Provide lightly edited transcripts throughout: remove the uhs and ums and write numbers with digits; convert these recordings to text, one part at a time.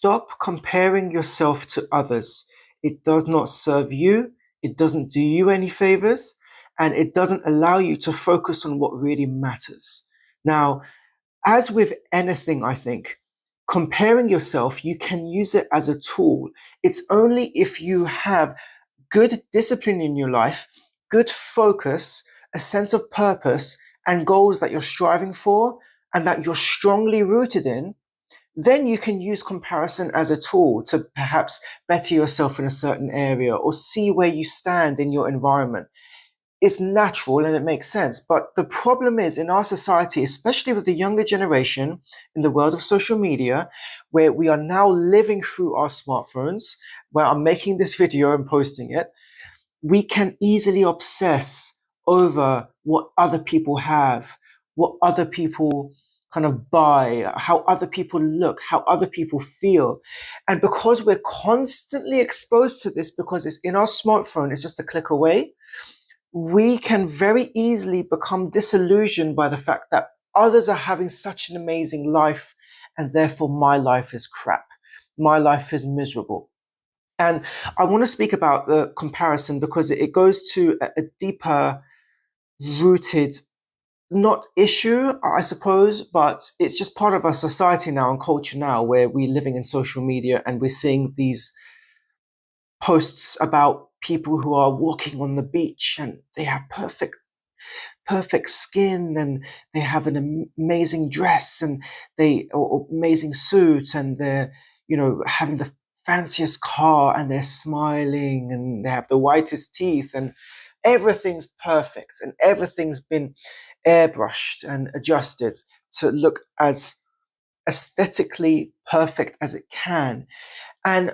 Stop comparing yourself to others. It does not serve you, it doesn't do you any favors, and it doesn't allow you to focus on what really matters. Now, as with anything, I think, comparing yourself, you can use it as a tool. It's only if you have good discipline in your life, good focus, a sense of purpose, and goals that you're striving for and that you're strongly rooted in, then you can use comparison as a tool to perhaps better yourself in a certain area or see where you stand in your environment. It's natural and it makes sense. But the problem is in our society, especially with the younger generation in the world of social media, where we are now living through our smartphones, where I'm making this video and posting it, we can easily obsess over what other people have, what other people kind of buy, how other people look, how other people feel. And because we're constantly exposed to this, because it's in our smartphone, it's just a click away, we can very easily become disillusioned by the fact that others are having such an amazing life, and therefore my life is crap. My life is miserable. And I want to speak about the comparison because it goes to a deeper rooted, not issue, I suppose, but it's just part of our society now and culture now where we're living in social media and we're seeing these posts about people who are walking on the beach and they have perfect skin and they have an amazing dress and they or amazing suit and they're having the fanciest car and they're smiling and they have the whitest teeth and everything's perfect and everything's been airbrushed and adjusted to look as aesthetically perfect as it can. And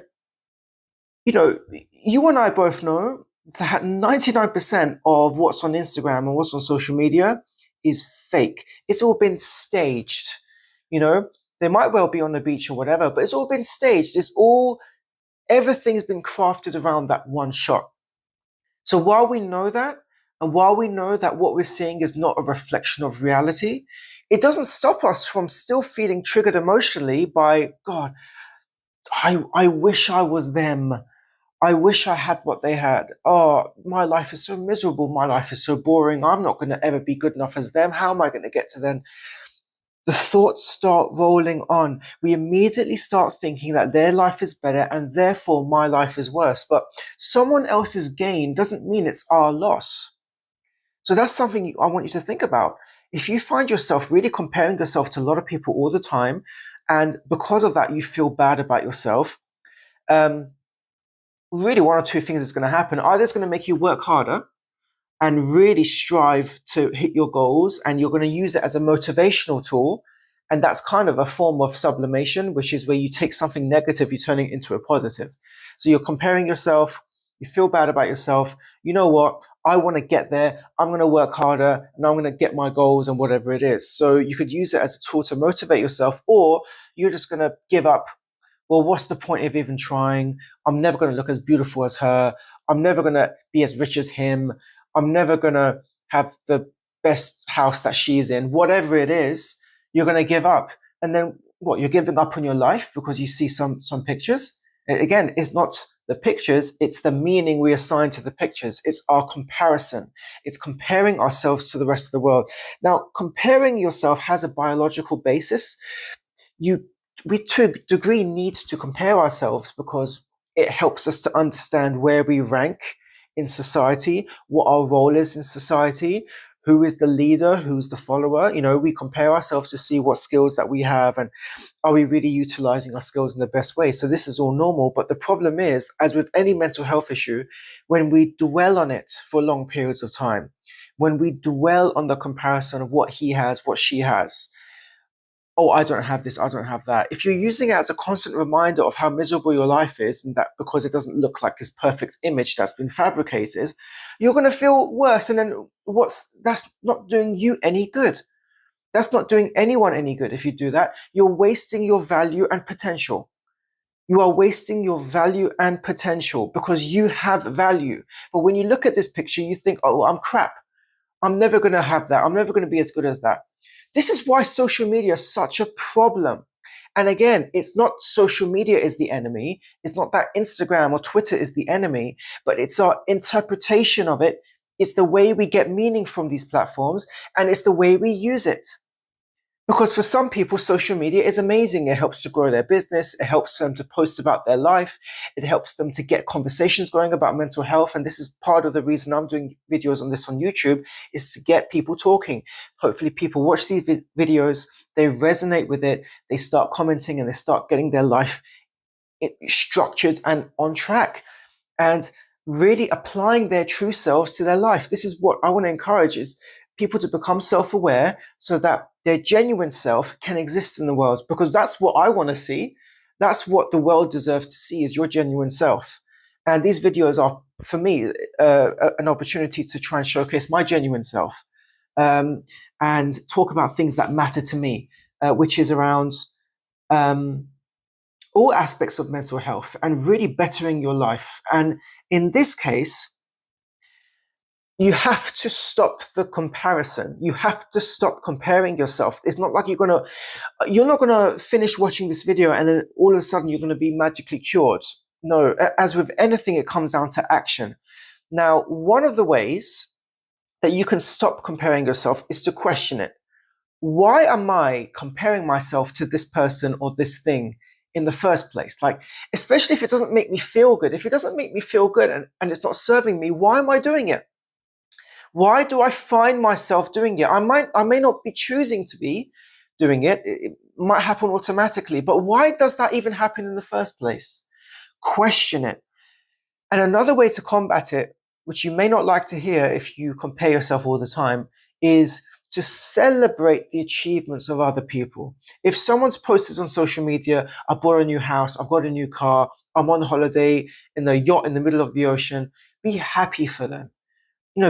you and I both know that 99% of what's on Instagram and what's on social media is fake. It's all been staged. They might well be on the beach or whatever, but it's all been staged. Everything's been crafted around that one shot. So while we know that, and while we know that what we're seeing is not a reflection of reality, it doesn't stop us from still feeling triggered emotionally by, God, I wish I was them. I wish I had what they had. Oh, my life is so miserable. My life is so boring. I'm not going to ever be good enough as them. How am I going to get to them? The thoughts start rolling on. We immediately start thinking that their life is better and therefore my life is worse. But someone else's gain doesn't mean it's our loss. So that's something I want you to think about. If you find yourself really comparing yourself to a lot of people all the time, and because of that you feel bad about yourself, really one or two things is going to happen. Either it's going to make you work harder and really strive to hit your goals, and you're going to use it as a motivational tool. And that's kind of a form of sublimation, which is where you take something negative, you turn it into a positive. So you're comparing yourself, you feel bad about yourself. You know what? I want to get there. I'm going to work harder and I'm going to get my goals and whatever it is. So you could use it as a tool to motivate yourself, or you're just going to give up. Well, what's the point of even trying? I'm never going to look as beautiful as her. I'm never going to be as rich as him. I'm never going to have the best house that she's in. Whatever it is, you're going to give up. And then what? You're giving up on your life because you see some pictures. And again, it's not the pictures, it's the meaning we assign to the pictures. It's our comparison. It's comparing ourselves to the rest of the world. Now, comparing yourself has a biological basis. We to a degree need to compare ourselves because it helps us to understand where we rank in society, what our role is in society, who is the leader, who's the follower. We compare ourselves to see what skills that we have and are we really utilizing our skills in the best way. So this is all normal. But the problem is, as with any mental health issue, when we dwell on it for long periods of time, when we dwell on the comparison of what he has, what she has, oh, I don't have this, I don't have that. If you're using it as a constant reminder of how miserable your life is, and that because it doesn't look like this perfect image that's been fabricated, you're going to feel worse. And then that's not doing you any good. That's not doing anyone any good. If you do that, you're wasting your value and potential. You are wasting your value and potential because you have value. But when you look at this picture, you think, oh, I'm crap. I'm never going to have that. I'm never going to be as good as that. This is why social media is such a problem. And again, it's not social media is the enemy. It's not that Instagram or Twitter is the enemy, but it's our interpretation of it. It's the way we get meaning from these platforms, and it's the way we use it. Because for some people, social media is amazing. It helps to grow their business. It helps them to post about their life. It helps them to get conversations going about mental health. And this is part of the reason I'm doing videos on this on YouTube, is to get people talking. Hopefully people watch these videos, they resonate with it, they start commenting, and they start getting their life structured and on track, and really applying their true selves to their life. This is what I want to encourage, is people to become self-aware so that their genuine self can exist in the world, because that's what I want to see. That's what the world deserves to see, is your genuine self. And these videos are, for me, an opportunity to try and showcase my genuine self, and talk about things that matter to me, which is around all aspects of mental health and really bettering your life. And in this case, you have to stop the comparison. You have to stop comparing yourself. It's not like you're not gonna finish watching this video and then all of a sudden you're gonna be magically cured. No, as with anything, it comes down to action. Now, one of the ways that you can stop comparing yourself is to question it. Why am I comparing myself to this person or this thing in the first place? Like, especially if it doesn't make me feel good. If it doesn't make me feel good and it's not serving me, why am I doing it? Why do I find myself doing it? I may not be choosing to be doing it. It might happen automatically, but why does that even happen in the first place? Question it. And another way to combat it, which you may not like to hear if you compare yourself all the time, is to celebrate the achievements of other people. If someone's posted on social media, I bought a new house, I've got a new car, I'm on holiday in a yacht in the middle of the ocean, be happy for them.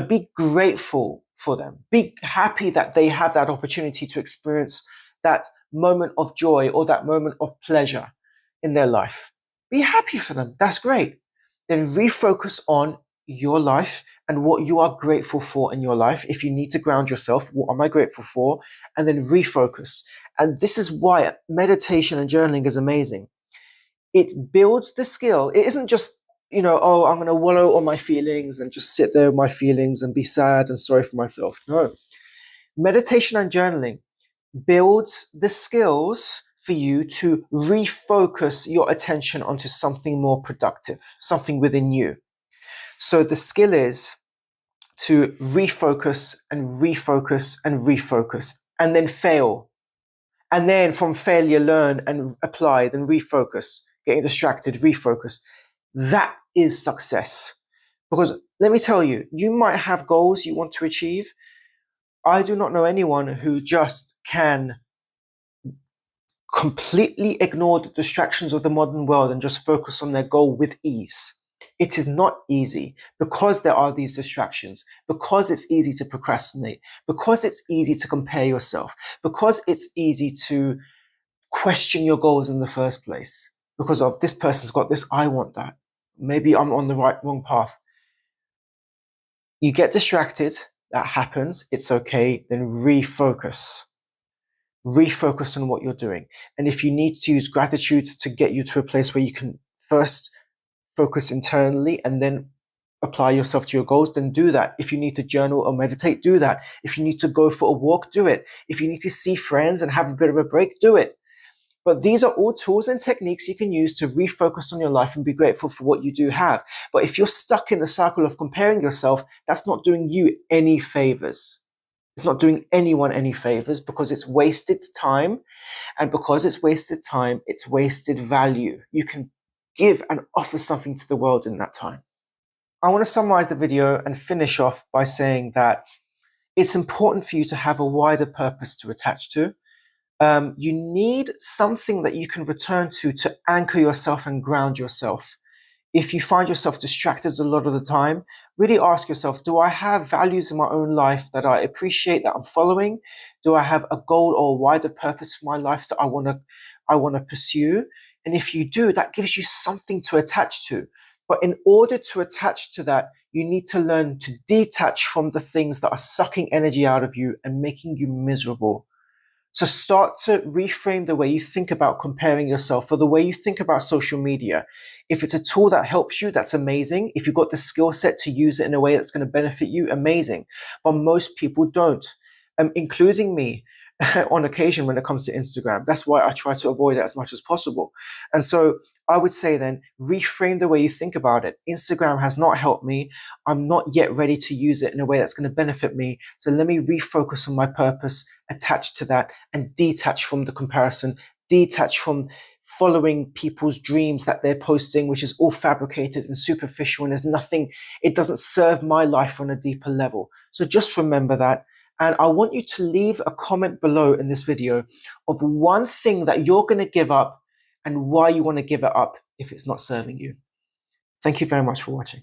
Be grateful for them. Be happy that they have that opportunity to experience that moment of joy or that moment of pleasure in their life. Be happy for them. That's great. Then refocus on your life and what you are grateful for in your life. If you need to ground yourself, what am I grateful for? And then refocus. And this is why meditation and journaling is amazing. It builds the skill. It isn't just, oh, I'm going to wallow on my feelings and just sit there with my feelings and be sad and sorry for myself. No. Meditation and journaling builds the skills for you to refocus your attention onto something more productive, something within you. So the skill is to refocus and refocus and refocus, and then fail. And then from failure, learn and apply, then refocus, getting distracted, refocus. That is success. Because let me tell you, you might have goals you want to achieve. I do not know anyone who just can completely ignore the distractions of the modern world and just focus on their goal with ease. It is not easy, because there are these distractions, because it's easy to procrastinate, because it's easy to compare yourself, because it's easy to question your goals in the first place. Because of this person's got this, I want that. Maybe I'm on the wrong path. You get distracted, that happens, it's okay, then refocus. Refocus on what you're doing. And if you need to use gratitude to get you to a place where you can first focus internally and then apply yourself to your goals, then do that. If you need to journal or meditate, do that. If you need to go for a walk, do it. If you need to see friends and have a bit of a break, do it. But these are all tools and techniques you can use to refocus on your life and be grateful for what you do have. But if you're stuck in the cycle of comparing yourself, that's not doing you any favors. It's not doing anyone any favors, because it's wasted time. And because it's wasted time, it's wasted value. You can give and offer something to the world in that time. I want to summarize the video and finish off by saying that it's important for you to have a wider purpose to attach to. You need something that you can return to anchor yourself and ground yourself. If you find yourself distracted a lot of the time, really ask yourself, do I have values in my own life that I appreciate, that I'm following? Do I have a goal or a wider purpose for my life that I want to pursue? And if you do, that gives you something to attach to. But in order to attach to that, you need to learn to detach from the things that are sucking energy out of you and making you miserable. So start to reframe the way you think about comparing yourself or the way you think about social media. If it's a tool that helps you, that's amazing. If you've got the skill set to use it in a way that's going to benefit you, amazing. But most people don't, including me on occasion when it comes to Instagram. That's why I try to avoid it as much as possible. And so I would say then reframe the way you think about it. Instagram has not helped me. I'm not yet ready to use it in a way that's going to benefit me. So let me refocus on my purpose attached to that and detach from the comparison, detach from following people's dreams that they're posting, which is all fabricated and superficial and there's nothing, it doesn't serve my life on a deeper level. So just remember that. And I want you to leave a comment below in this video of one thing that you're going to give up and why you want to give it up if it's not serving you. Thank you very much for watching.